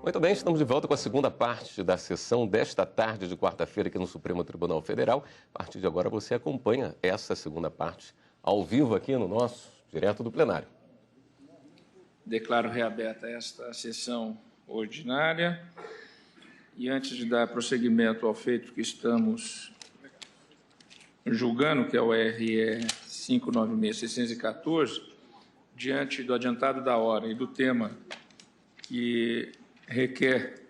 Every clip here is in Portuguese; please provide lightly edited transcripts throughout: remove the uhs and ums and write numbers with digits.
Muito bem, estamos de volta com a segunda parte da sessão desta tarde de quarta-feira aqui no Supremo Tribunal Federal. A partir de agora você acompanha essa segunda parte ao vivo aqui no nosso, direto do plenário. Declaro reaberta esta sessão ordinária e antes de dar prosseguimento ao feito que estamos julgando, que é o RE 596-614, diante do adiantado da hora e do tema que requer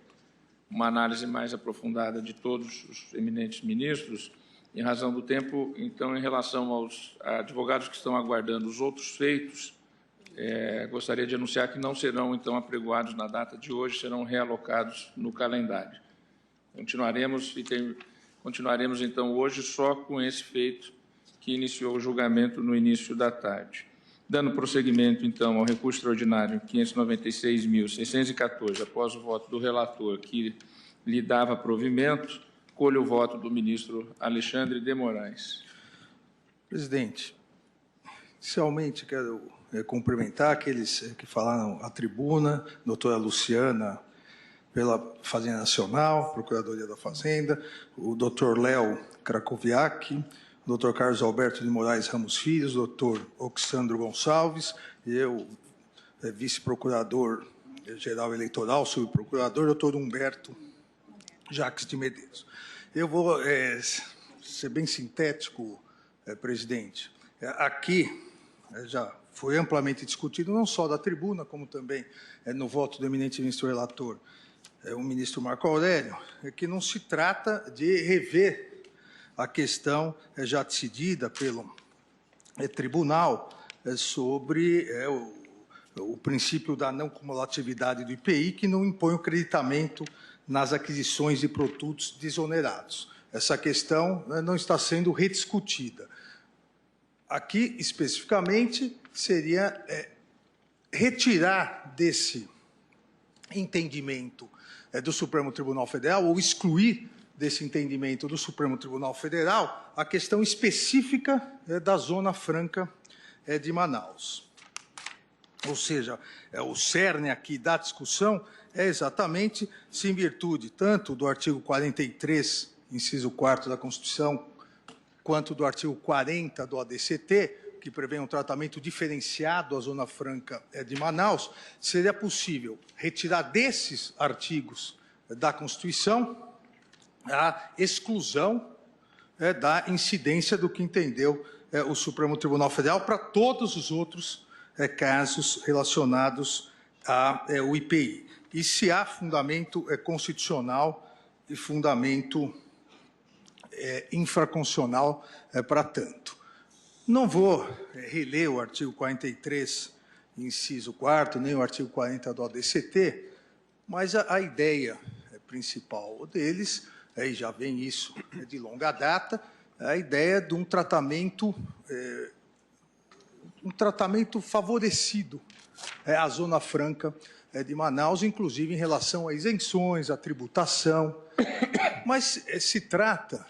uma análise mais aprofundada de todos os eminentes ministros, em razão do tempo, então, em relação aos advogados que estão aguardando os outros feitos, gostaria de anunciar que não serão, então, apregoados na data de hoje, serão realocados no calendário. Continuaremos, então, hoje só com esse feito que iniciou o julgamento no início da tarde. Dando prosseguimento, então, ao recurso extraordinário 596.614, após o voto do relator que lhe dava provimento, colho o voto do ministro Alexandre de Moraes. Presidente, inicialmente quero cumprimentar aqueles que falaram à tribuna, doutora Luciana, pela Fazenda Nacional, Procuradoria da Fazenda, o doutor Léo Krakowiak, o Dr. Carlos Alberto de Moraes Ramos Filhos, o Dr. Oxandro Gonçalves, eu, vice-procurador-geral eleitoral, subprocurador, Dr. Humberto Jacques de Medeiros. Eu vou ser bem sintético, presidente. Aqui já foi amplamente discutido, não só da tribuna, como também no voto do eminente ministro relator, o ministro Marco Aurélio, que não se trata de rever a questão já decidida pelo tribunal sobre o princípio da não cumulatividade do IPI, que não impõe o creditamento nas aquisições de produtos desonerados. Essa questão não está sendo rediscutida. Aqui, especificamente, seria retirar desse entendimento do Supremo Tribunal Federal, ou excluir desse entendimento do Supremo Tribunal Federal, a questão específica da Zona Franca de Manaus. Ou seja, o cerne aqui da discussão é exatamente se, em virtude tanto do artigo 43, inciso 4º da Constituição, quanto do artigo 40 do ADCT, que prevê um tratamento diferenciado à Zona Franca de Manaus, seria possível retirar desses artigos da Constituição a exclusão da incidência do que entendeu o Supremo Tribunal Federal para todos os outros casos relacionados ao IPI. E se há fundamento constitucional e fundamento infraconstitucional para tanto. Não vou reler o artigo 43, inciso 4º, nem o artigo 40 do ADCT, mas a ideia principal deles, aí já vem isso de longa data, a ideia de um tratamento favorecido à Zona Franca de Manaus, inclusive em relação a isenções, a tributação, mas se trata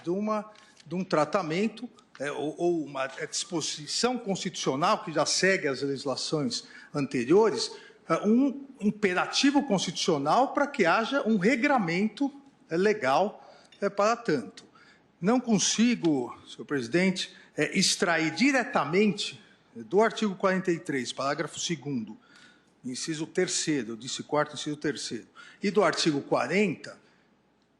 de um tratamento ou uma disposição constitucional que já segue as legislações anteriores, um imperativo constitucional para que haja um regramento legal para tanto. Não consigo, senhor presidente, extrair diretamente do artigo 43, parágrafo 2º, inciso 3º, eu disse 4º, inciso 3º, e do artigo 40,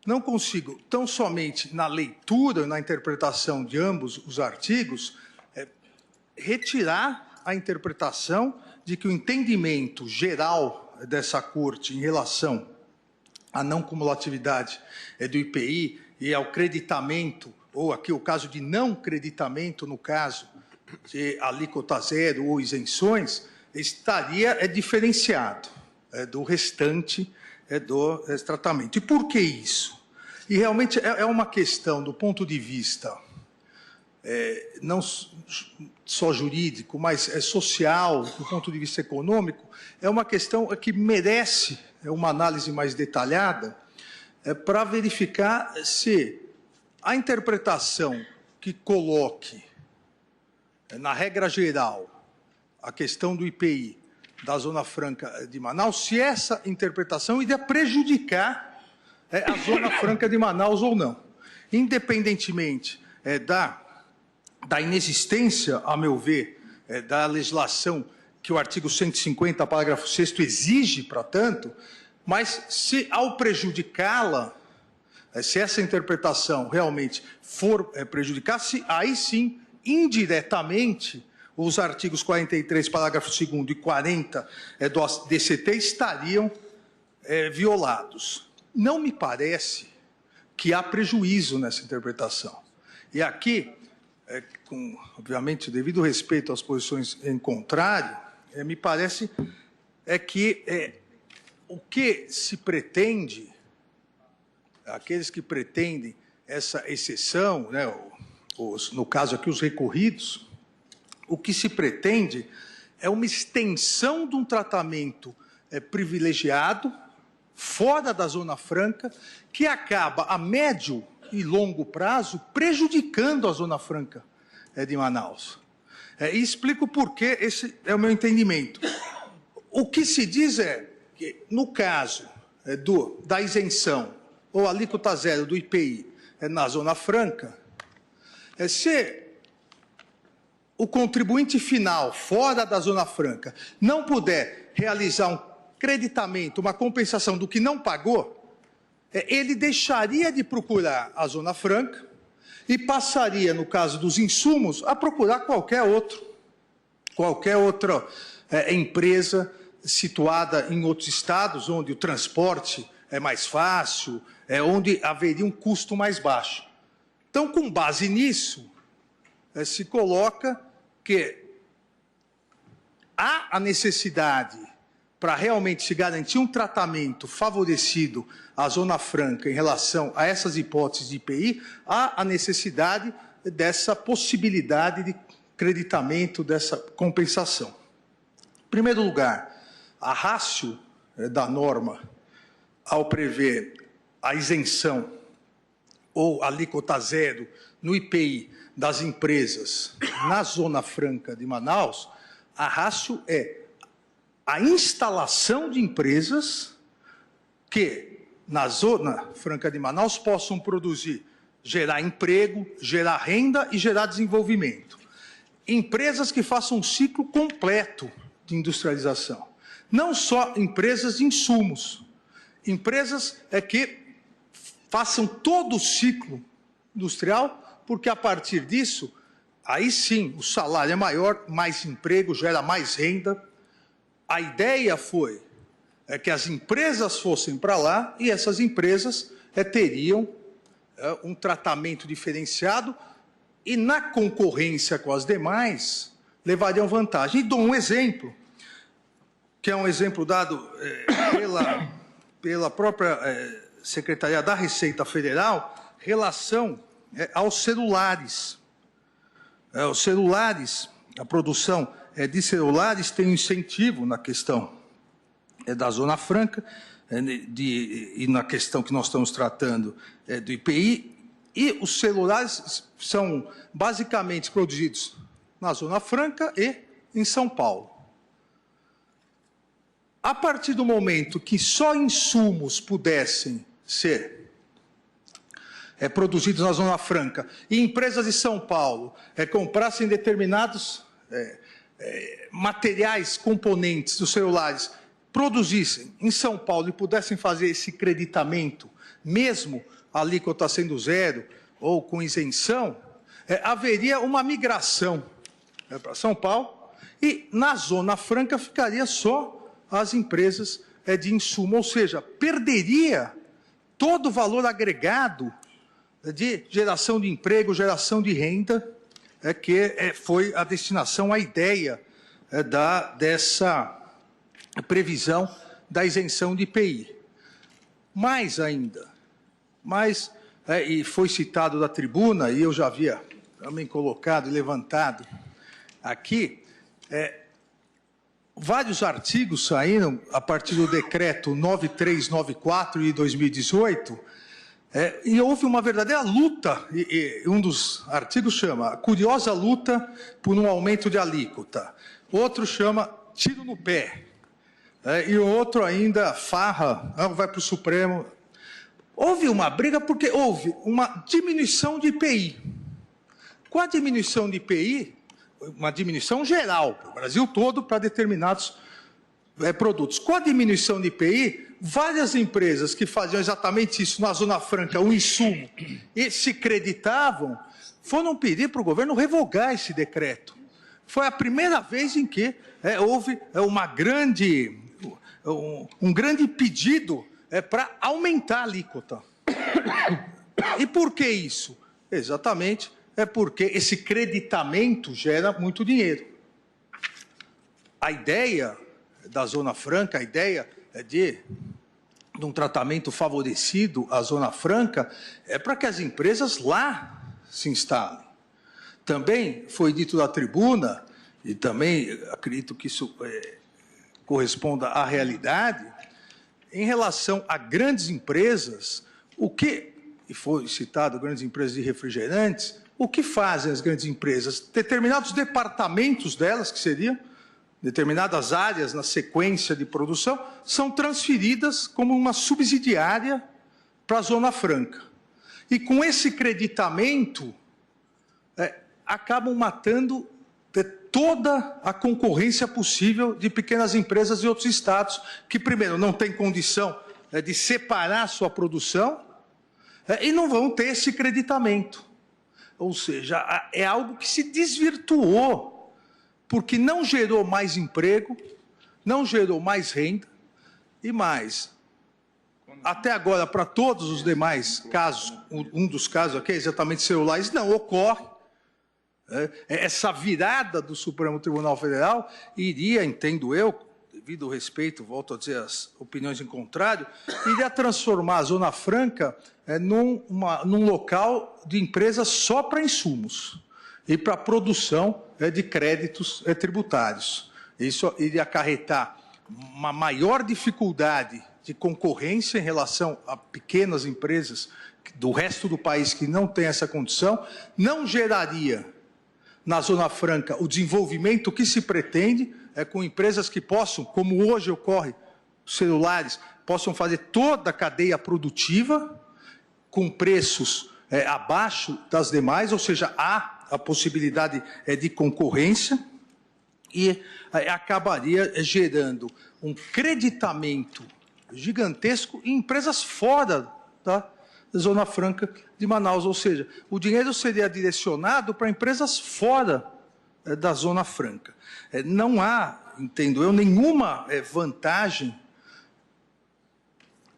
não consigo, tão somente na leitura e na interpretação de ambos os artigos, retirar a interpretação de que o entendimento geral dessa Corte em relação à não cumulatividade do IPI e ao creditamento, ou aqui o caso de não creditamento, no caso de alíquota zero ou isenções, estaria diferenciado do restante do tratamento. E por que isso? E realmente é uma questão, do ponto de vista não só jurídico, mas social, do ponto de vista econômico, é uma questão que merece uma análise mais detalhada para verificar se a interpretação que coloque, na regra geral, a questão do IPI da Zona Franca de Manaus, se essa interpretação iria prejudicar a Zona Franca de Manaus ou não. Independentemente da inexistência, a meu ver, da legislação que o artigo 150, parágrafo 6º, exige para tanto, mas se ao prejudicá-la, se essa interpretação realmente for prejudicar-se, aí sim, indiretamente, os artigos 43, parágrafo 2º e 40 do DCT estariam violados. Não me parece que há prejuízo nessa interpretação. E aqui, com, obviamente, devido respeito às posições em contrário, me parece que o que se pretende, aqueles que pretendem essa exceção, né, no caso aqui os recorridos, o que se pretende é uma extensão de um tratamento privilegiado, fora da Zona Franca, que acaba a médio e longo prazo prejudicando a Zona Franca de Manaus. E explico por que esse é o meu entendimento. O que se diz é que, no caso da isenção ou alíquota zero do IPI na Zona Franca, se o contribuinte final, fora da Zona Franca, não puder realizar um creditamento, uma compensação do que não pagou, ele deixaria de procurar a Zona Franca e passaria, no caso dos insumos, a procurar qualquer outra empresa situada em outros estados, onde o transporte é mais fácil, onde haveria um custo mais baixo. Então, com base nisso, se coloca que há a necessidade, para realmente se garantir um tratamento favorecido à Zona Franca em relação a essas hipóteses de IPI, há a necessidade dessa possibilidade de creditamento, dessa compensação. Em primeiro lugar, a ratio da norma, ao prever a isenção ou alíquota zero no IPI das empresas na Zona Franca de Manaus, a ratio é a instalação de empresas que, na Zona Franca de Manaus, possam produzir, gerar emprego, gerar renda e gerar desenvolvimento. Empresas que façam um ciclo completo de industrialização. Não só empresas de insumos. Empresas que façam todo o ciclo industrial, porque a partir disso, aí sim, o salário é maior, mais emprego, gera mais renda. A ideia foi que as empresas fossem para lá e essas empresas teriam um tratamento diferenciado e, na concorrência com as demais, levariam vantagem. E dou um exemplo, que é um exemplo dado pela própria Secretaria da Receita Federal, relação aos celulares. Os celulares, a produção de celulares tem um incentivo na questão da Zona Franca e na questão que nós estamos tratando do IPI, e os celulares são basicamente produzidos na Zona Franca e em São Paulo. A partir do momento que só insumos pudessem ser produzidos na Zona Franca e empresas de São Paulo comprassem determinados materiais, componentes dos celulares, produzissem em São Paulo e pudessem fazer esse creditamento, mesmo a alíquota sendo zero ou com isenção, haveria uma migração para São Paulo e na Zona Franca ficaria só as empresas de insumo, ou seja, perderia todo o valor agregado de geração de emprego, geração de renda, que foi a destinação, a ideia dessa previsão da isenção de IPI. Mais ainda, e foi citado da tribuna, e eu já havia também colocado e levantado aqui, vários artigos saíram a partir do decreto 9394 de 2018, e houve uma verdadeira luta, e um dos artigos chama Curiosa Luta por um Aumento de Alíquota, outro chama tiro no pé. E o outro ainda farra, vai para o Supremo. Houve uma briga porque houve uma diminuição de IPI. Com a diminuição de IPI, uma diminuição geral, para o Brasil todo, para determinados produtos. Com a diminuição de IPI, várias empresas que faziam exatamente isso na Zona Franca, o insumo, e se creditavam, foram pedir para o governo revogar esse decreto. Foi a primeira vez em que houve um grande pedido para aumentar a alíquota. E por que isso? Exatamente, porque esse creditamento gera muito dinheiro. A ideia da Zona Franca, a ideia de um tratamento favorecido à Zona Franca é para que as empresas lá se instalem. Também foi dito da tribuna, e também acredito que isso corresponda à realidade, em relação a grandes empresas, e foi citado grandes empresas de refrigerantes, o que fazem as grandes empresas? Determinados departamentos delas, que seriam determinadas áreas na sequência de produção, são transferidas como uma subsidiária para a Zona Franca. E com esse creditamento, acabam matando toda a concorrência possível de pequenas empresas de outros estados, que, primeiro, não têm condição de separar sua produção e não vão ter esse creditamento. Ou seja, é algo que se desvirtuou, porque não gerou mais emprego, não gerou mais renda e mais. Até agora, para todos os demais casos, um dos casos aqui é exatamente celulares, não ocorre. Essa virada do Supremo Tribunal Federal iria, entendo eu, devido ao respeito, volto a dizer as opiniões em contrário, iria transformar a Zona Franca num local de empresas só para insumos e para a produção de créditos tributários. Isso iria acarretar uma maior dificuldade de concorrência em relação a pequenas empresas do resto do país que não tem essa condição, não geraria na Zona Franca o desenvolvimento que se pretende, com empresas que possam, como hoje ocorre, celulares, possam fazer toda a cadeia produtiva com preços abaixo das demais, ou seja, há a possibilidade de concorrência e acabaria gerando um creditamento gigantesco em empresas fora da Zona Franca de Manaus, ou seja, o dinheiro seria direcionado para empresas fora da Zona Franca. Não há, entendo eu, nenhuma vantagem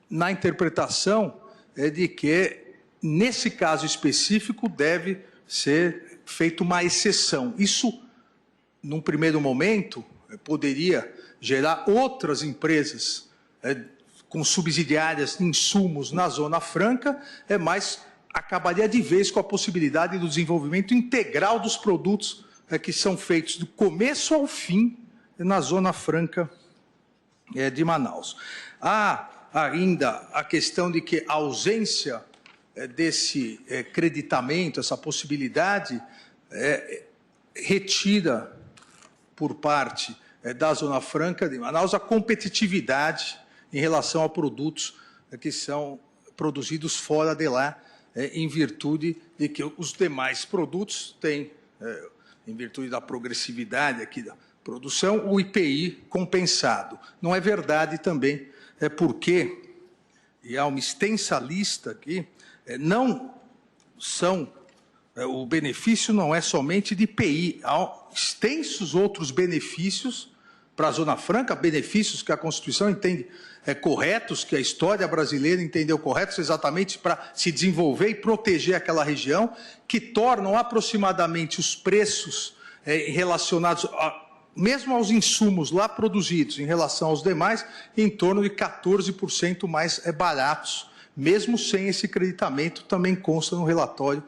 na interpretação de que, nesse caso específico, deve ser feita uma exceção. Isso, num primeiro momento, poderia gerar outras empresas com subsidiárias de insumos na Zona Franca, mas acabaria de vez com a possibilidade do desenvolvimento integral dos produtos que são feitos do começo ao fim na Zona Franca de Manaus. Há ainda a questão de que a ausência desse creditamento, essa possibilidade, retira por parte da Zona Franca de Manaus a competitividade em relação a produtos que são produzidos fora de lá, em virtude de que os demais produtos têm, em virtude da progressividade aqui da produção, o IPI compensado. Não é verdade também, porque, e há uma extensa lista aqui, não são, o benefício não é somente de IPI, há extensos outros benefícios para a Zona Franca, benefícios que a Constituição entende corretos, que a história brasileira entendeu corretos exatamente para se desenvolver e proteger aquela região, que tornam aproximadamente os preços relacionados, mesmo aos insumos lá produzidos em relação aos demais, em torno de 14% mais baratos, mesmo sem esse creditamento, também consta no relatório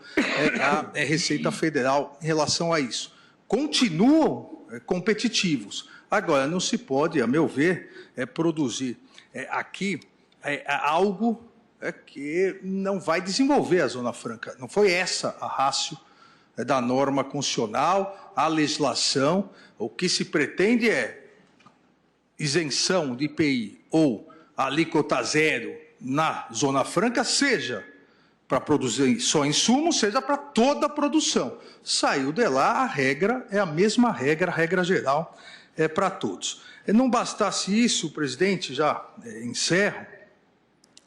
da Receita Federal em relação a isso. Continuam competitivos. Agora, não se pode, a meu ver, produzir aqui algo que não vai desenvolver a Zona Franca. Não foi essa a ratio da norma constitucional, a legislação. O que se pretende é isenção de IPI ou alíquota zero na Zona Franca, seja para produzir só insumos, seja para toda a produção. Saiu de lá, a regra é a mesma regra, a regra geral é para todos. Não bastasse isso, presidente, já encerro,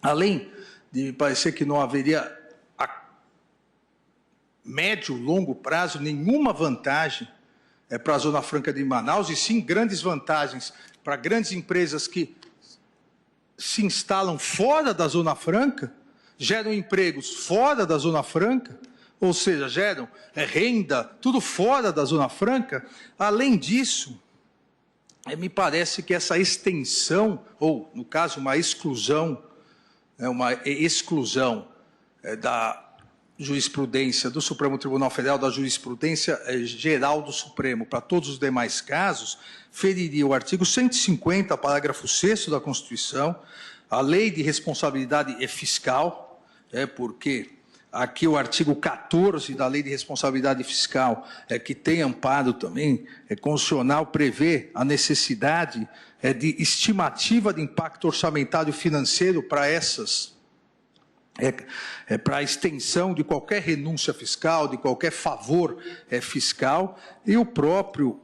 além de parecer que não haveria a médio, longo prazo nenhuma vantagem para a Zona Franca de Manaus, e sim grandes vantagens para grandes empresas que se instalam fora da Zona Franca, geram empregos fora da Zona Franca, ou seja, geram renda, tudo fora da Zona Franca. Além disso, me parece que essa extensão, ou, no caso, uma exclusão da jurisprudência do Supremo Tribunal Federal, da jurisprudência geral do Supremo, para todos os demais casos, feriria o artigo 150, parágrafo 6º da Constituição, a lei de responsabilidade fiscal, porque aqui o artigo 14 da lei de responsabilidade fiscal, que tem amparo também constitucional, prevê a necessidade de estimativa de impacto orçamentário financeiro para essas para a extensão de qualquer renúncia fiscal, de qualquer favor fiscal, e o próprio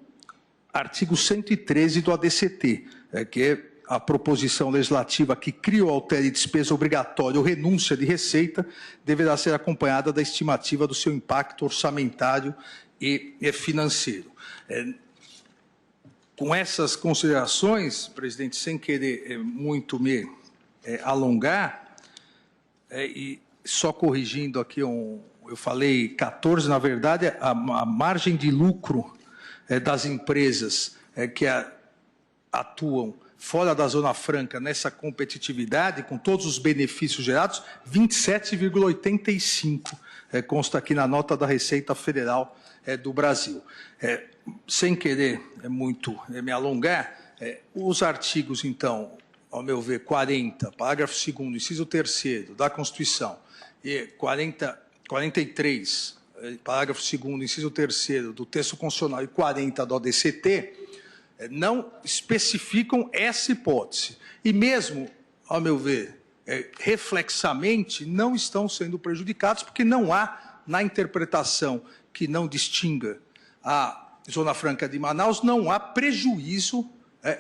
artigo 113 do ADCT, que é a proposição legislativa que cria ou altere despesa obrigatória ou renúncia de receita, deverá ser acompanhada da estimativa do seu impacto orçamentário e financeiro. Com essas considerações, presidente, sem querer muito me alongar, e só corrigindo aqui, eu falei 14, na verdade, a margem de lucro das empresas que atuam fora da Zona Franca nessa competitividade, com todos os benefícios gerados, 27,85, consta aqui na nota da Receita Federal do Brasil. Sem querer muito me alongar, os artigos, então, ao meu ver, 40, parágrafo 2º, inciso 3º da Constituição, e 43, parágrafo 2º, inciso 3º do texto constitucional e 40 do ADCT, não especificam essa hipótese. E mesmo, ao meu ver, reflexamente, não estão sendo prejudicados, porque não há, na interpretação que não distinga a Zona Franca de Manaus, não há prejuízo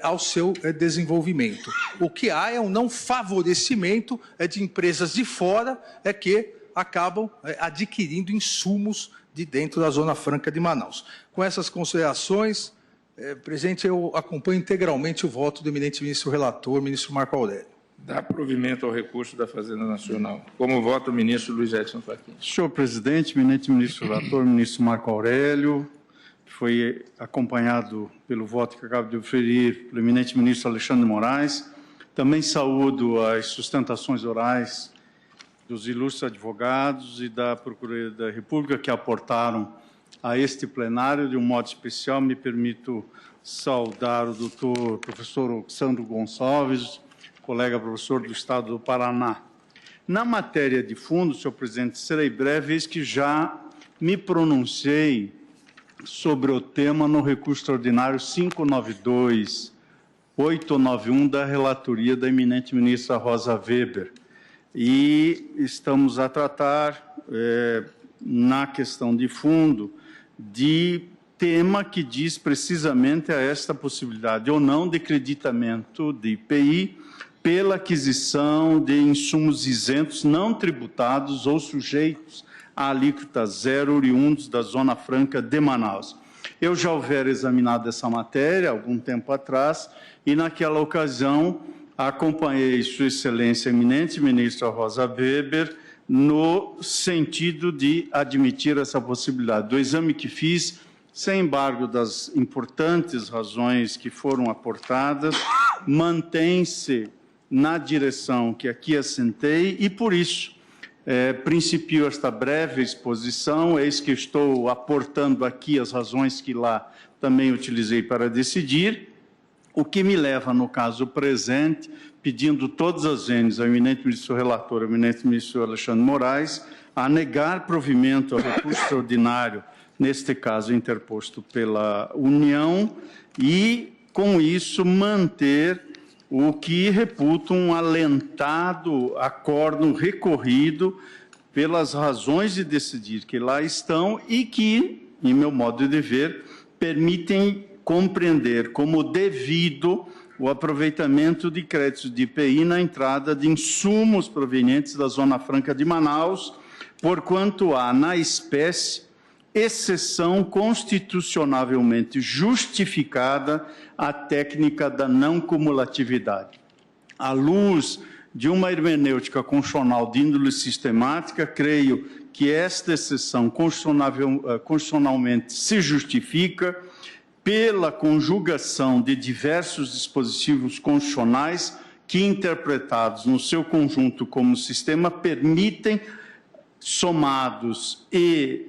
ao seu desenvolvimento. O que há é um não favorecimento de empresas de fora que acabam adquirindo insumos de dentro da Zona Franca de Manaus. Com essas considerações, presidente, eu acompanho integralmente o voto do eminente ministro relator, ministro Marco Aurélio. Dá provimento ao recurso da Fazenda Nacional. Como vota o ministro Luiz Edson Fachin? Senhor presidente, eminente ministro relator, ministro Marco Aurélio, foi acompanhado pelo voto que acabo de oferir pelo eminente ministro Alexandre de Moraes. Também saúdo as sustentações orais dos ilustres advogados e da Procuradoria da República que aportaram a este plenário. De um modo especial, me permito saudar o doutor professor Oxandro Gonçalves, colega professor do Estado do Paraná. Na matéria de fundo, senhor presidente, serei breve, eis que já me pronunciei sobre o tema no recurso extraordinário 592-891 da relatoria da eminente ministra Rosa Weber. E estamos a tratar, na questão de fundo, de tema que diz precisamente a esta possibilidade ou não de creditamento de IPI pela aquisição de insumos isentos não tributados ou sujeitos a alíquota zero oriundos da Zona Franca de Manaus. Eu já houvera examinado essa matéria algum tempo atrás e, naquela ocasião, acompanhei Sua Excelência eminente ministra Rosa Weber no sentido de admitir essa possibilidade. Do exame que fiz, sem embargo das importantes razões que foram aportadas, mantém-se na direção que aqui assentei e, por isso, principio esta breve exposição, eis que estou aportando aqui as razões que lá também utilizei para decidir, o que me leva, no caso presente, pedindo todas as vezes ao eminente ministro relator, ao eminente ministro Alexandre Moraes, a negar provimento ao recurso extraordinário, neste caso interposto pela União, e com isso, manter o que reputo um alentado acórdão recorrido pelas razões de decidir que lá estão e que, em meu modo de ver, permitem compreender como devido o aproveitamento de créditos de IPI na entrada de insumos provenientes da Zona Franca de Manaus, porquanto há, na espécie, exceção constitucionalmente justificada à técnica da não cumulatividade. À luz de uma hermenêutica constitucional de índole sistemática, creio que esta exceção constitucionalmente se justifica pela conjugação de diversos dispositivos constitucionais que, interpretados no seu conjunto como sistema, permitem, somados e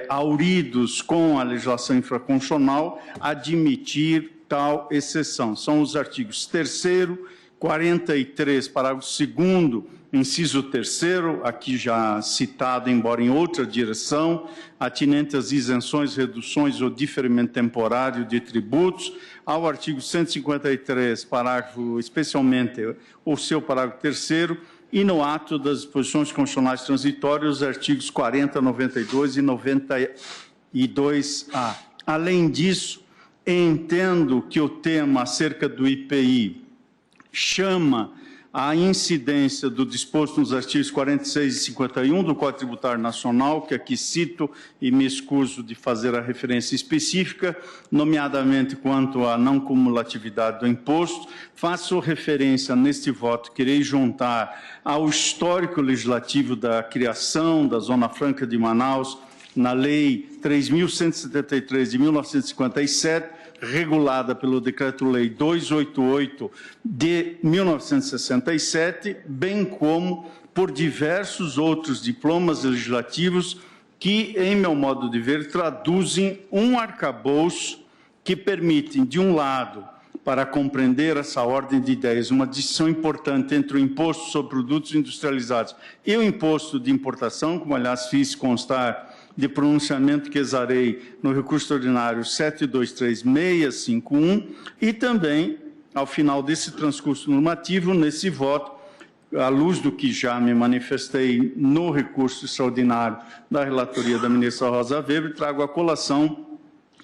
auridos com a legislação infraconstitucional, admitir tal exceção. São os artigos 3º, 43, parágrafo 2º, inciso 3º, aqui já citado, embora em outra direção, atinente às isenções, reduções ou diferimento temporário de tributos, ao artigo 153, parágrafo, especialmente o seu parágrafo 3º, e no ato das disposições constitucionais transitórias, os artigos 40, 92 e 92-A. Além disso, entendo que o tema acerca do IPI chama a incidência do disposto nos artigos 46 e 51 do Código Tributário Nacional, que aqui cito e me excuso de fazer a referência específica, nomeadamente quanto à não cumulatividade do imposto. Faço referência neste voto, querei juntar ao histórico legislativo da criação da Zona Franca de Manaus, na Lei 3.173 de 1957, regulada pelo Decreto-Lei 288 de 1967, bem como por diversos outros diplomas legislativos que, em meu modo de ver, traduzem um arcabouço que permitem, de um lado, para compreender essa ordem de ideias, uma distinção importante entre o imposto sobre produtos industrializados e o imposto de importação, como, aliás, fiz constar de pronunciamento que exarei no recurso extraordinário 723651, e também, ao final desse transcurso normativo, nesse voto, à luz do que já me manifestei no recurso extraordinário da relatoria da ministra Rosa Weber, trago à colação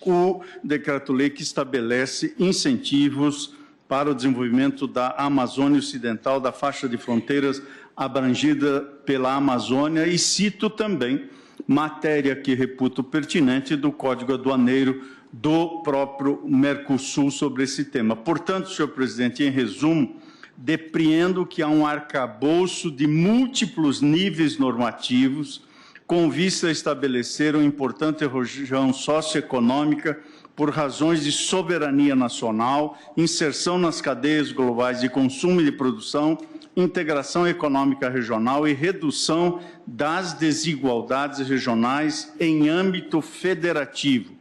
o decreto-lei que estabelece incentivos para o desenvolvimento da Amazônia Ocidental, da faixa de fronteiras abrangida pela Amazônia, e cito também matéria que reputo pertinente do Código Aduaneiro do próprio Mercosul sobre esse tema. Portanto, senhor presidente, em resumo, depreendo que há um arcabouço de múltiplos níveis normativos com vista a estabelecer uma importante região socioeconômica por razões de soberania nacional, inserção nas cadeias globais de consumo e de produção, integração econômica regional e redução das desigualdades regionais em âmbito federativo.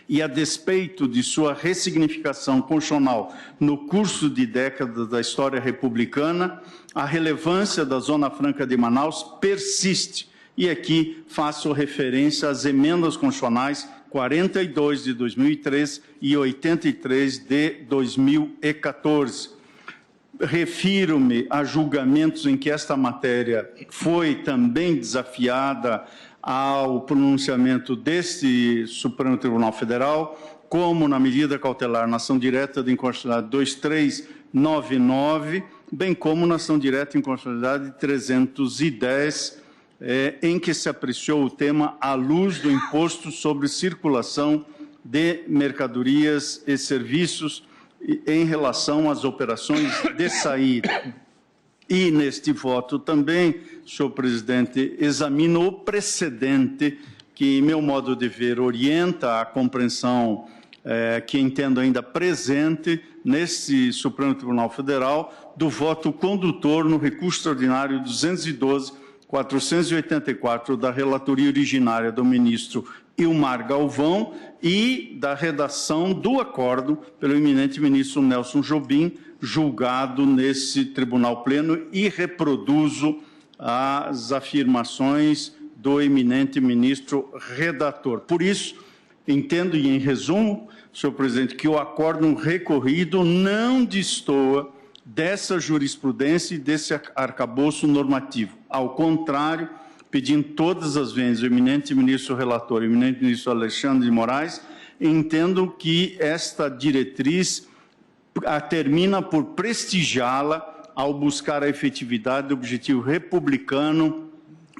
E, a despeito de sua ressignificação constitucional no curso de décadas da história republicana, a relevância da Zona Franca de Manaus persiste. E aqui faço referência às emendas constitucionais 42 de 2003 e 83 de 2014. Refiro-me a julgamentos em que esta matéria foi também desafiada ao pronunciamento deste Supremo Tribunal Federal, como na medida cautelar na ação direta de inconstitucionalidade 2399, bem como na ação direta de inconstitucionalidade 310, em que se apreciou o tema à luz do imposto sobre circulação de mercadorias e serviços em relação às operações de saída. E, neste voto também, senhor presidente, examino o precedente que, em meu modo de ver, orienta a compreensão que entendo ainda presente nesse Supremo Tribunal Federal do voto condutor no recurso extraordinário 212.484 da relatoria originária do ministro Ilmar Galvão e da redação do acordo pelo eminente ministro Nelson Jobim, julgado nesse tribunal pleno, e reproduzo as afirmações do eminente ministro redator. Por isso, Entendo, e em resumo, senhor presidente, que o acórdão recorrido não destoa dessa jurisprudência e desse arcabouço normativo. Ao contrário, pedindo todas as vezes o eminente ministro relator, o eminente ministro Alexandre de Moraes, entendo que esta diretriz termina por prestigiá-la ao buscar a efetividade do objetivo republicano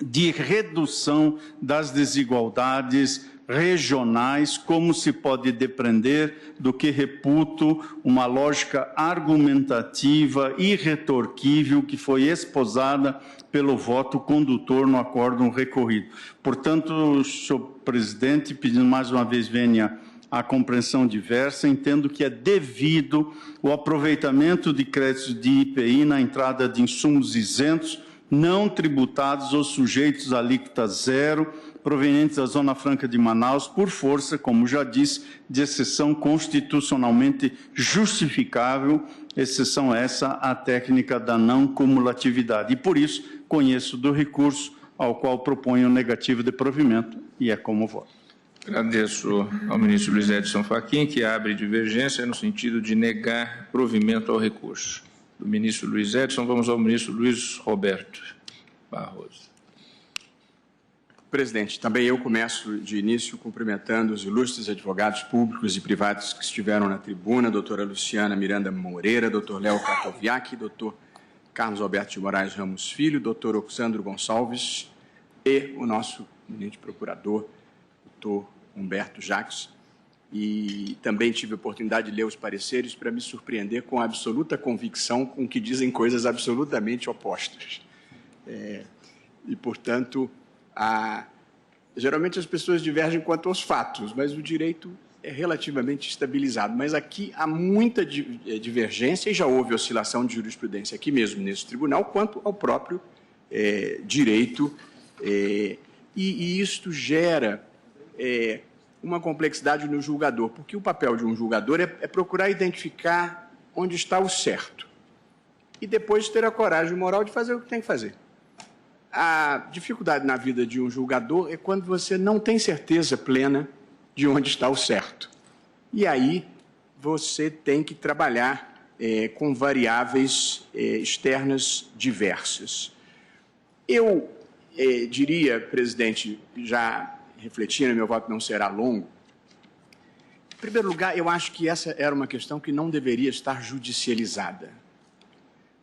de redução das desigualdades regionais, como se pode depreender do que reputo uma lógica argumentativa irretorquível que foi esposada pelo voto condutor no acórdão recorrido. Portanto, senhor presidente, pedindo mais uma vez venha a compreensão diversa, entendo que é devido o aproveitamento de créditos de IPI na entrada de insumos isentos, não tributados ou sujeitos à alíquota zero, provenientes da Zona Franca de Manaus, por força, como já disse, de exceção constitucionalmente justificável, exceção essa à técnica da não cumulatividade. E, por isso, conheço do recurso ao qual proponho negativo de provimento, e é como voto. Agradeço ao ministro Luiz Edson Fachin, que abre divergência no sentido de negar provimento ao recurso. Do ministro Luiz Edson, vamos ao ministro Luiz Roberto Barroso. Presidente, também eu começo de início cumprimentando os ilustres advogados públicos e privados que estiveram na tribuna, doutora Luciana Miranda Moreira, doutor Léo Kratoviak, doutor Carlos Alberto de Moraes Ramos Filho, doutor Oxandro Gonçalves e o nosso eminente procurador, doutor Humberto Jacques. E também tive a oportunidade de ler os pareceres para me surpreender com a absoluta convicção com que dizem coisas absolutamente opostas. E, portanto, geralmente as pessoas divergem quanto aos fatos, mas o direito é relativamente estabilizado. Mas aqui há muita divergência e já houve oscilação de jurisprudência aqui mesmo nesse tribunal quanto ao próprio direito. E isto gera uma complexidade no julgador, porque o papel de um julgador é procurar identificar onde está o certo e depois ter a coragem moral de fazer o que tem que fazer. A dificuldade na vida de um julgador é quando você não tem certeza plena de onde está o certo. E aí você tem que trabalhar com variáveis externas diversas. Eu diria, presidente, já refletindo, meu voto não será longo. Em primeiro lugar, eu acho que essa era uma questão que não deveria estar judicializada.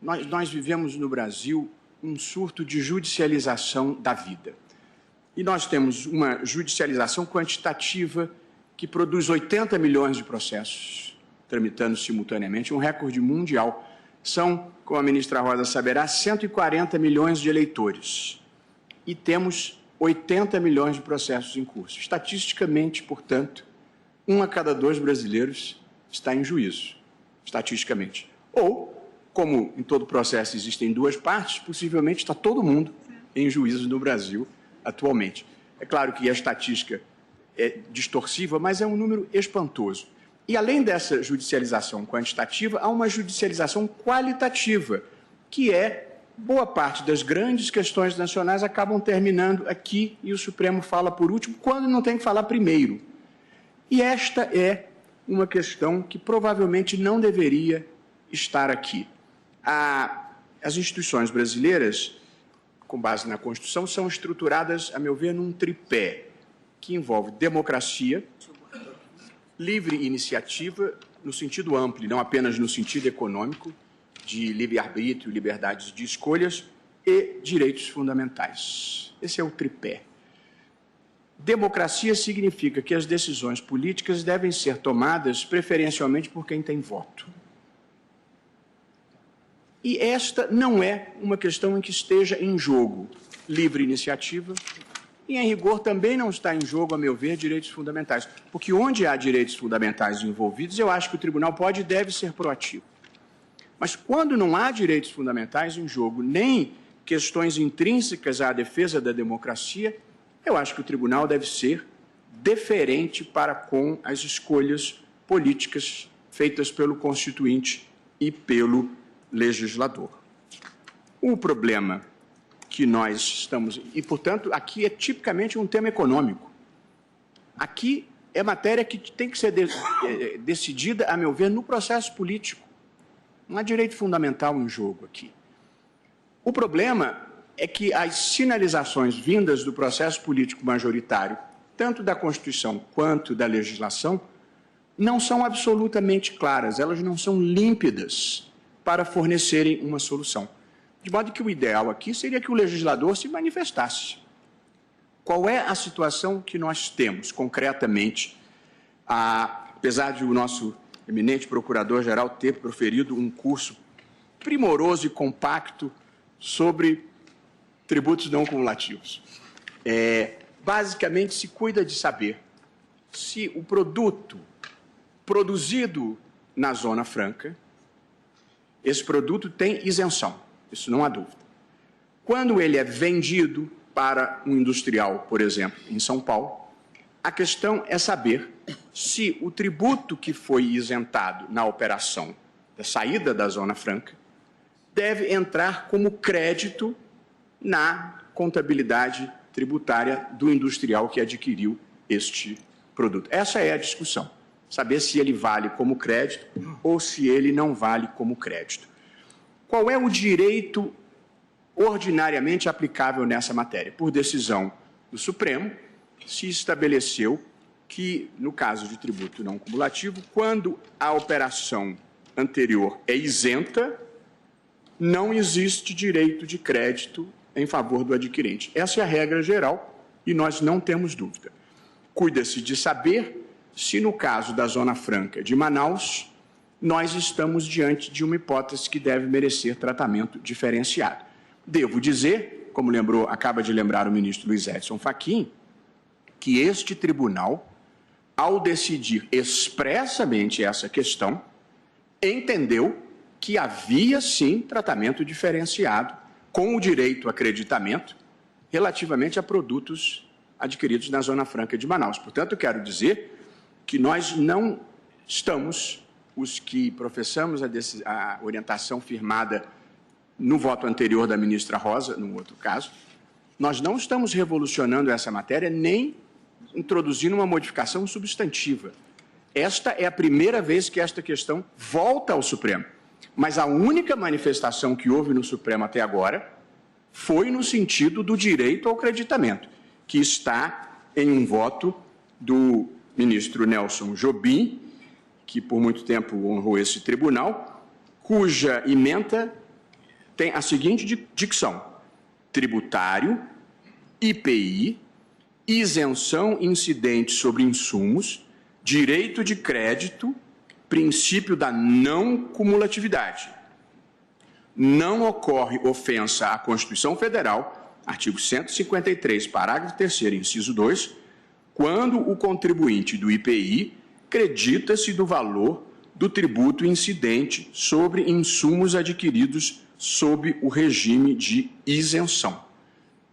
Nós vivemos no Brasil um surto de judicialização da vida. E nós temos uma judicialização quantitativa que produz 80 milhões de processos tramitando simultaneamente, um recorde mundial. São, como a ministra Rosa saberá, 140 milhões de eleitores. E temos 80 milhões de processos em curso. Estatisticamente, portanto, 1 a cada 2 brasileiros está em juízo, estatisticamente. Ou, como em todo processo existem 2 partes, possivelmente está todo mundo em juízo no Brasil atualmente. É claro que a estatística é distorsiva, mas é um número espantoso. E, além dessa judicialização quantitativa, há uma judicialização qualitativa, que boa parte das grandes questões nacionais acabam terminando aqui e o Supremo fala por último, quando não tem que falar primeiro. E esta é uma questão que provavelmente não deveria estar aqui. As instituições brasileiras, com base na Constituição, são estruturadas, a meu ver, num tripé que envolve democracia, livre iniciativa, no sentido amplo, não apenas no sentido econômico, de livre-arbítrio, liberdades de escolhas e direitos fundamentais. Esse é o tripé. Democracia significa que as decisões políticas devem ser tomadas preferencialmente por quem tem voto. E esta não é uma questão em que esteja em jogo livre iniciativa e, em rigor, também não está em jogo, a meu ver, direitos fundamentais. Porque onde há direitos fundamentais envolvidos, eu acho que o tribunal pode e deve ser proativo. Mas quando não há direitos fundamentais em jogo, nem questões intrínsecas à defesa da democracia, eu acho que o tribunal deve ser deferente para com as escolhas políticas feitas pelo Constituinte e pelo legislador. O problema que nós estamos... E, portanto, aqui é tipicamente um tema econômico. Aqui é matéria que tem que ser decidida, a meu ver, no processo político. Não há direito fundamental em jogo aqui. O problema é que as sinalizações vindas do processo político majoritário, tanto da Constituição quanto da legislação, não são absolutamente claras, elas não são límpidas para fornecerem uma solução. De modo que o ideal aqui seria que o legislador se manifestasse. Qual é a situação que nós temos, concretamente, apesar de o nosso eminente procurador-geral ter proferido um curso primoroso e compacto sobre tributos não cumulativos? Basicamente, se cuida de saber se o produto produzido na Zona Franca, esse produto tem isenção, isso não há dúvida. Quando ele é vendido para um industrial, por exemplo, em São Paulo, a questão é saber se o tributo que foi isentado na operação da saída da Zona Franca deve entrar como crédito na contabilidade tributária do industrial que adquiriu este produto. Essa é a discussão, saber se ele vale como crédito ou se ele não vale como crédito. Qual é o direito ordinariamente aplicável nessa matéria? Por decisão do Supremo, se estabeleceu que, no caso de tributo não cumulativo, quando a operação anterior é isenta, não existe direito de crédito em favor do adquirente. Essa é a regra geral e nós não temos dúvida. Cuida-se de saber se, no caso da Zona Franca de Manaus, nós estamos diante de uma hipótese que deve merecer tratamento diferenciado. Devo dizer, como acaba de lembrar o ministro Luiz Edson Fachin, que este tribunal, ao decidir expressamente essa questão, entendeu que havia, sim, tratamento diferenciado com o direito a creditamento relativamente a produtos adquiridos na Zona Franca de Manaus. Portanto, eu quero dizer que nós não estamos, os que professamos a orientação firmada no voto anterior da ministra Rosa, no outro caso, nós não estamos revolucionando essa matéria nem introduzindo uma modificação substantiva. Esta é a primeira vez que esta questão volta ao Supremo. Mas a única manifestação que houve no Supremo até agora foi no sentido do direito ao creditamento, que está em um voto do ministro Nelson Jobim, que por muito tempo honrou esse tribunal, cuja ementa tem a seguinte dicção: tributário, IPI, isenção incidente sobre insumos, direito de crédito, princípio da não cumulatividade. Não ocorre ofensa à Constituição Federal, artigo 153, parágrafo 3º, inciso 2, quando o contribuinte do IPI credita-se do valor do tributo incidente sobre insumos adquiridos sob o regime de isenção.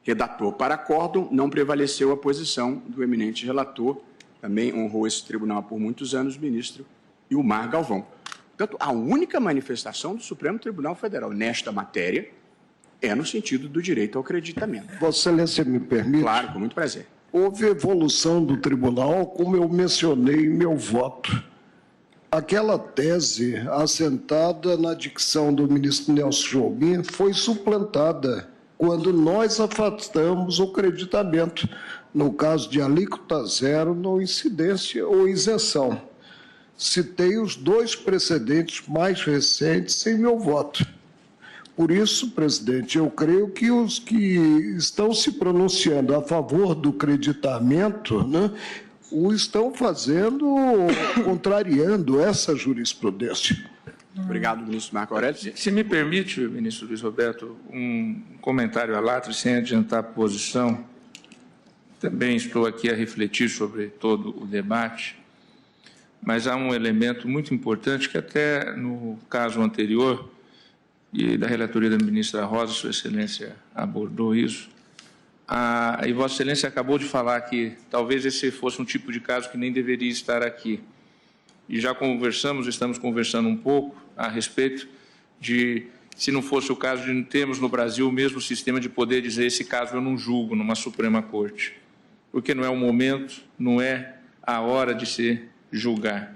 Redator para acórdão, não prevaleceu a posição do eminente relator, também honrou esse tribunal por muitos anos, o ministro Ilmar Galvão. Portanto, a única manifestação do Supremo Tribunal Federal nesta matéria é no sentido do direito ao creditamento. Vossa Excelência me permite? Claro, com muito prazer. Houve evolução do tribunal, como eu mencionei em meu voto. Aquela tese assentada na dicção do ministro Nelson Jobim foi suplantada quando nós afastamos o creditamento, no caso de alíquota zero, não incidência ou isenção. Citei os dois precedentes mais recentes em meu voto. Por isso, presidente, eu creio que os que estão se pronunciando a favor do creditamento, né, o estão fazendo, contrariando essa jurisprudência. Obrigado, ministro Marco Aurélio. Se me permite, ministro Luiz Roberto, um comentário à latra, sem adiantar a posição. Também estou aqui a refletir sobre todo o debate, mas há um elemento muito importante que até no caso anterior e da relatoria da ministra Rosa, Sua Excelência abordou isso, e Vossa Excelência acabou de falar que talvez esse fosse um tipo de caso que nem deveria estar aqui. E já estamos conversando um pouco a respeito de, se não fosse o caso de termos no Brasil o mesmo sistema de poder dizer esse caso eu não julgo numa Suprema Corte. Porque não é o momento, não é a hora de se julgar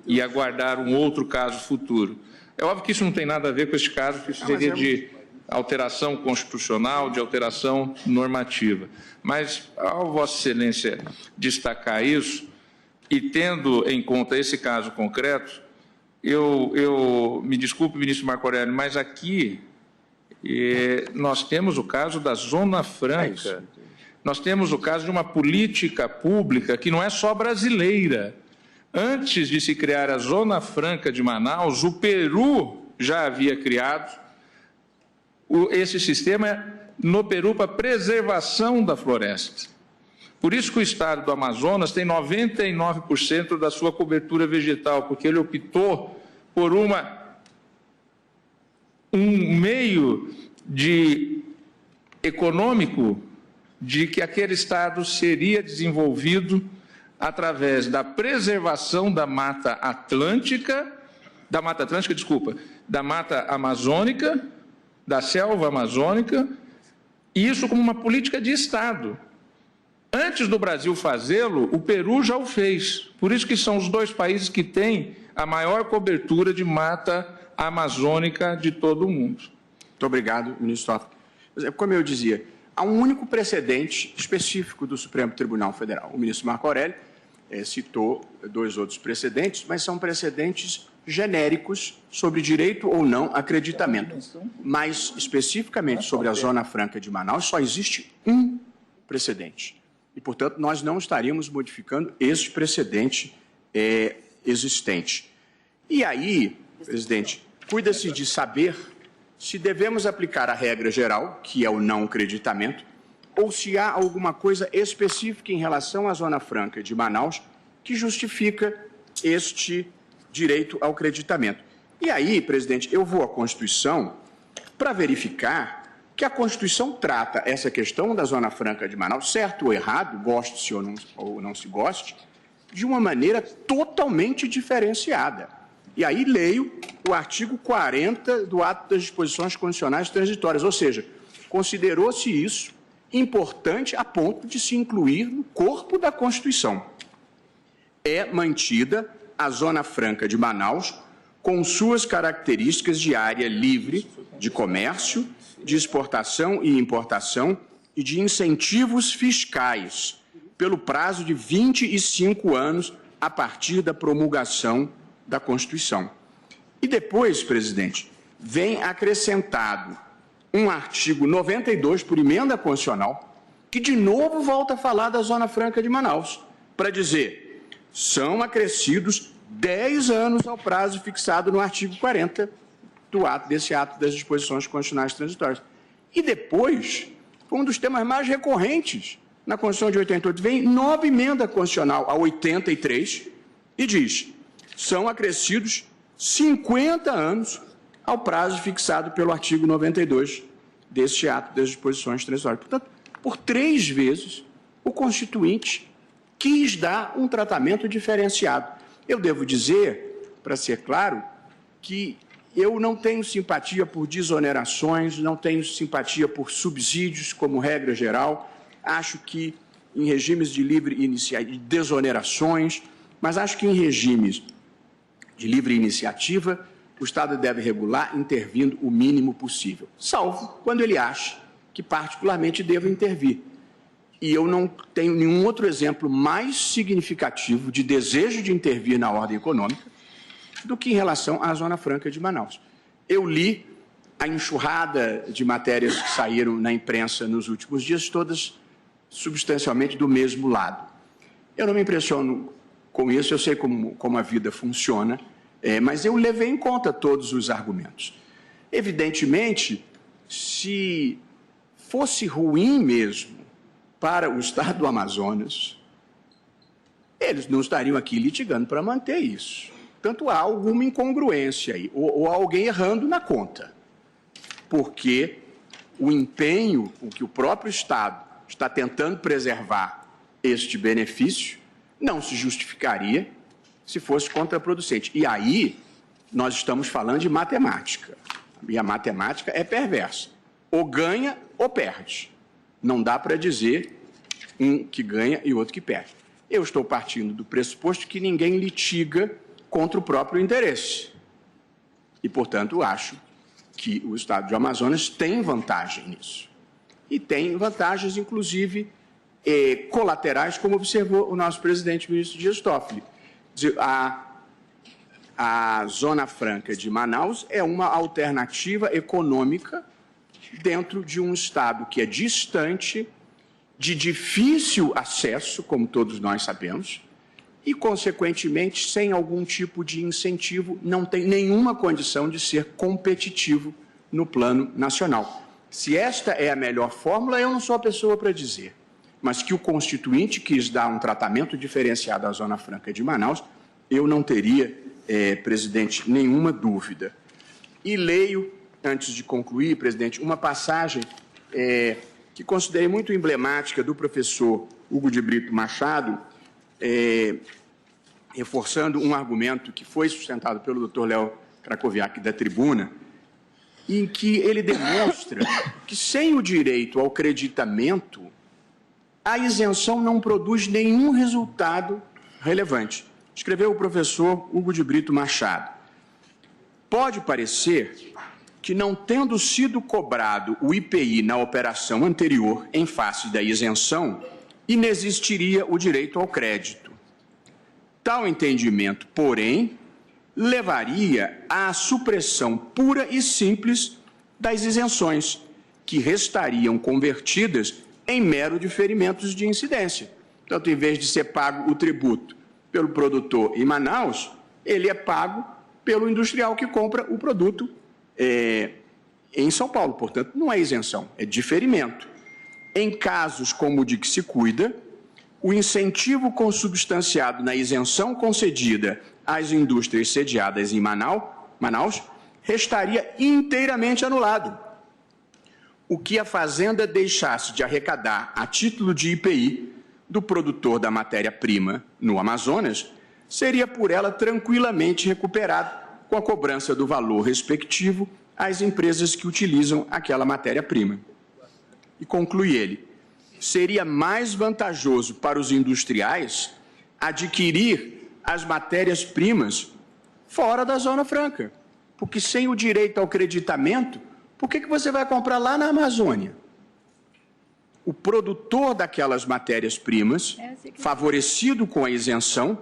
e aguardar um outro caso futuro. É óbvio que isso não tem nada a ver com este caso, que isso seria de alteração constitucional, de alteração normativa. Mas, ao Vossa Excelência destacar isso, e tendo em conta esse caso concreto, eu me desculpe, ministro Marco Aurélio, mas aqui nós temos o caso da Zona Franca. Nós temos o caso de uma política pública que não é só brasileira. Antes de se criar a Zona Franca de Manaus, o Peru já havia criado esse sistema no Peru para preservação da floresta. Por isso que o estado do Amazonas tem 99% da sua cobertura vegetal, porque ele optou por um meio econômico de que aquele estado seria desenvolvido através da preservação da Mata Amazônica, da selva amazônica, e isso como uma política de Estado. Antes do Brasil fazê-lo, o Peru já o fez. Por isso que são os dois países que têm a maior cobertura de mata amazônica de todo o mundo. Muito obrigado, ministro Toffoli. Como eu dizia, há um único precedente específico do Supremo Tribunal Federal. O ministro Marco Aurélio citou dois outros precedentes, mas são precedentes genéricos sobre direito ou não acreditamento. Mas, especificamente sobre a Zona Franca de Manaus, só existe um precedente. E, portanto, nós não estaríamos modificando este precedente existente. E aí, presidente, cuida-se de saber se devemos aplicar a regra geral, que é o não acreditamento, ou se há alguma coisa específica em relação à Zona Franca de Manaus que justifica este direito ao acreditamento. E aí, presidente, eu vou à Constituição para verificar que a Constituição trata essa questão da Zona Franca de Manaus, certo ou errado, goste-se ou não se goste, de uma maneira totalmente diferenciada. E aí leio o artigo 40 do Ato das Disposições Constitucionais Transitórias, ou seja, considerou-se isso importante a ponto de se incluir no corpo da Constituição. É mantida a Zona Franca de Manaus com suas características de área livre de comércio, de exportação e importação e de incentivos fiscais, pelo prazo de 25 anos a partir da promulgação da Constituição. E depois, presidente, vem acrescentado um artigo 92 por emenda constitucional, que de novo volta a falar da Zona Franca de Manaus, para dizer, são acrescidos 10 anos ao prazo fixado no artigo 40 desse ato das disposições constitucionais transitórias. E depois, um dos temas mais recorrentes na Constituição de 88, vem nova emenda constitucional, a 83, e diz, são acrescidos 50 anos ao prazo fixado pelo artigo 92 deste ato das disposições transitórias. Portanto, por 3 vezes, o Constituinte quis dar um tratamento diferenciado. Eu devo dizer, para ser claro, que eu não tenho simpatia por desonerações, não tenho simpatia por subsídios como regra geral. Acho que em regimes de livre desonerações, mas acho que em regimes de livre iniciativa, o Estado deve regular intervindo o mínimo possível, salvo quando ele acha que particularmente deva intervir. E eu não tenho nenhum outro exemplo mais significativo de desejo de intervir na ordem econômica do que em relação à Zona Franca de Manaus. Eu li a enxurrada de matérias que saíram na imprensa nos últimos dias, todas substancialmente do mesmo lado. Eu não me impressiono com isso, eu sei como a vida funciona, mas eu levei em conta todos os argumentos. Evidentemente, se fosse ruim mesmo para o Estado do Amazonas, eles não estariam aqui litigando para manter isso. Portanto, há alguma incongruência aí, ou alguém errando na conta, porque o empenho, o que o próprio Estado está tentando preservar este benefício, não se justificaria se fosse contraproducente. E aí, nós estamos falando de matemática. E a matemática é perversa. Ou ganha ou perde. Não dá para dizer um que ganha e outro que perde. eu estou partindo do pressuposto que ninguém litiga contra o próprio interesse. E, portanto, acho que o Estado de Amazonas tem vantagem nisso. E tem vantagens, inclusive, colaterais, como observou o nosso presidente, o ministro Dias Toffoli. A Zona Franca de Manaus é uma alternativa econômica dentro de um Estado que é distante, de difícil acesso, como todos nós sabemos, e, consequentemente, sem algum tipo de incentivo, não tem nenhuma condição de ser competitivo no plano nacional. Se esta é a melhor fórmula, eu não sou a pessoa para dizer, mas que o Constituinte quis dar um tratamento diferenciado à Zona Franca de Manaus, eu não teria, presidente, nenhuma dúvida. E leio, antes de concluir, presidente, uma passagem que considerei muito emblemática do professor Hugo de Brito Machado, reforçando um argumento que foi sustentado pelo Dr. Léo Krakowiak da tribuna, em que ele demonstra que, sem o direito ao creditamento, a isenção não produz nenhum resultado relevante. Escreveu o professor Hugo de Brito Machado. Pode parecer que, não tendo sido cobrado o IPI na operação anterior em face da isenção, inexistiria o direito ao crédito. Tal entendimento, porém, levaria à supressão pura e simples das isenções, que restariam convertidas em mero diferimentos de incidência. Portanto, em vez de ser pago o tributo pelo produtor em Manaus, ele é pago pelo industrial que compra o produto em São Paulo. Portanto, não é isenção, é diferimento. Em casos como o de que se cuida, o incentivo consubstanciado na isenção concedida às indústrias sediadas em Manaus restaria inteiramente anulado, o que a Fazenda deixasse de arrecadar a título de IPI do produtor da matéria-prima no Amazonas seria por ela tranquilamente recuperado com a cobrança do valor respectivo às empresas que utilizam aquela matéria-prima. E conclui ele, seria mais vantajoso para os industriais adquirir as matérias-primas fora da Zona Franca, porque sem o direito ao creditamento, por que você vai comprar lá na Amazônia? O produtor daquelas matérias-primas, favorecido com a isenção,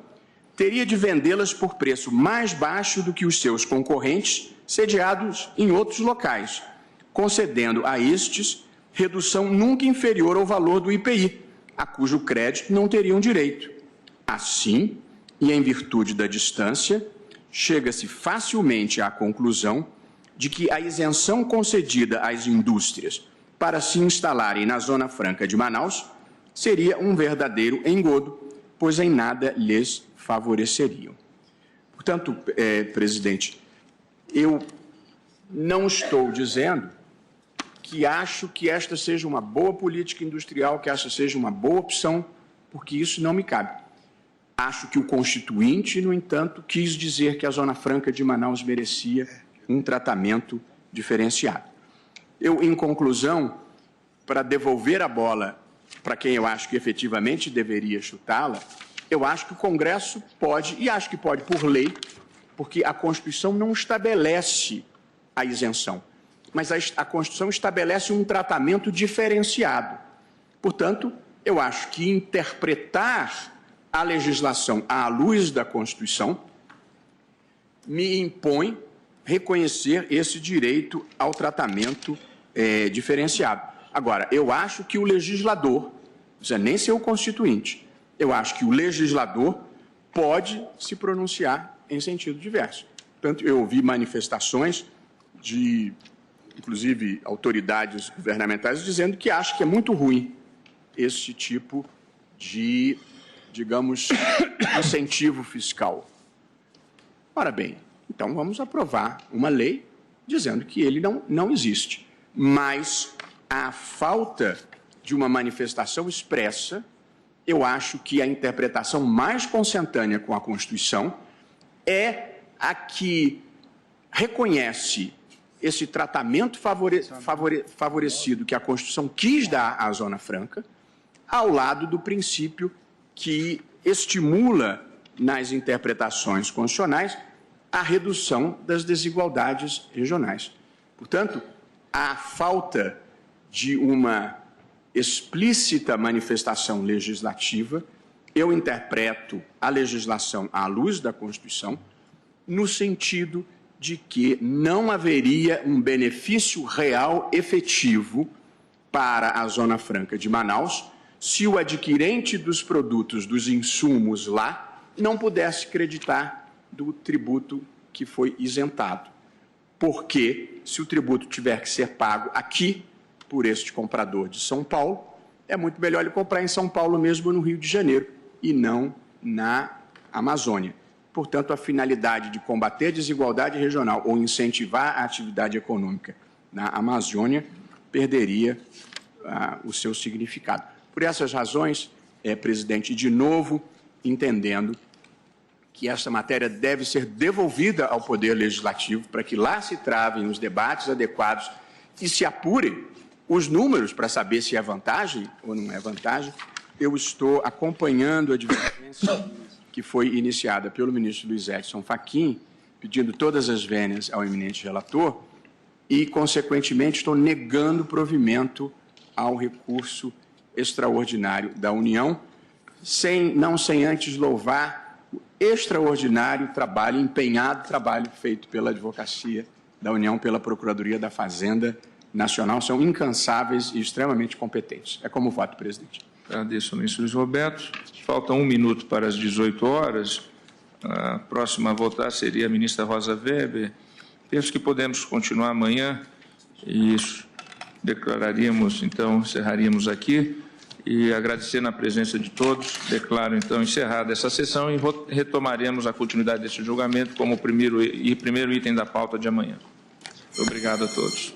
teria de vendê-las por preço mais baixo do que os seus concorrentes sediados em outros locais, concedendo a estes redução nunca inferior ao valor do IPI, a cujo crédito não teriam direito. Assim, e em virtude da distância, chega-se facilmente à conclusão de que a isenção concedida às indústrias para se instalarem na Zona Franca de Manaus seria um verdadeiro engodo, pois em nada lhes favoreceriam. Portanto, presidente, eu não estou dizendo que acho que esta seja uma boa política industrial, que esta seja uma boa opção, porque isso não me cabe. Acho que o Constituinte, no entanto, quis dizer que a Zona Franca de Manaus merecia um tratamento diferenciado. Eu, em conclusão, para devolver a bola para quem eu acho que efetivamente deveria chutá-la, eu acho que o Congresso pode, e acho que pode por lei, porque a Constituição não estabelece a isenção, mas a Constituição estabelece um tratamento diferenciado. Portanto, eu acho que interpretar a legislação à luz da Constituição me impõe reconhecer esse direito ao tratamento diferenciado. Agora, eu acho que o legislador, não precisa nem ser o Constituinte, eu acho que o legislador pode se pronunciar em sentido diverso. Portanto, eu ouvi manifestações de, inclusive, autoridades governamentais dizendo que acham que é muito ruim esse tipo de, digamos, incentivo fiscal. Ora bem, então vamos aprovar uma lei dizendo que ele não existe. Mas a falta de uma manifestação expressa, eu acho que a interpretação mais consentânea com a Constituição é a que reconhece esse tratamento favorecido que a Constituição quis dar à Zona Franca, ao lado do princípio que estimula, nas interpretações constitucionais, a redução das desigualdades regionais. Portanto, a falta de uma explícita manifestação legislativa, eu interpreto a legislação à luz da Constituição, no sentido de que não haveria um benefício real efetivo para a Zona Franca de Manaus se o adquirente dos produtos, dos insumos lá, não pudesse creditar do tributo que foi isentado. Porque, se o tributo tiver que ser pago aqui, por este comprador de São Paulo, é muito melhor ele comprar em São Paulo mesmo, no Rio de Janeiro, e não na Amazônia. Portanto, a finalidade de combater a desigualdade regional ou incentivar a atividade econômica na Amazônia perderia o seu significado. Por essas razões, presidente, de novo, entendendo que esta matéria deve ser devolvida ao Poder Legislativo para que lá se travem os debates adequados e se apurem os números para saber se é vantagem ou não é vantagem. Eu estou acompanhando a divergência que foi iniciada pelo ministro Luiz Edson Fachin, pedindo todas as vênias ao eminente relator e, consequentemente, estou negando provimento ao recurso extraordinário da União, não sem antes louvar o extraordinário trabalho, empenhado trabalho feito pela Advocacia da União, pela Procuradoria da Fazenda Nacional. São incansáveis e extremamente competentes. É como voto, presidente. Agradeço ao ministro Luiz Roberto. Falta 1 minuto para as 18 horas. A próxima a votar seria a ministra Rosa Weber. Penso que podemos continuar amanhã e declararíamos, então, encerraríamos aqui. E agradecendo a presença de todos, declaro, então, encerrada essa sessão e retomaremos a continuidade deste julgamento como o primeiro item da pauta de amanhã. Obrigado a todos.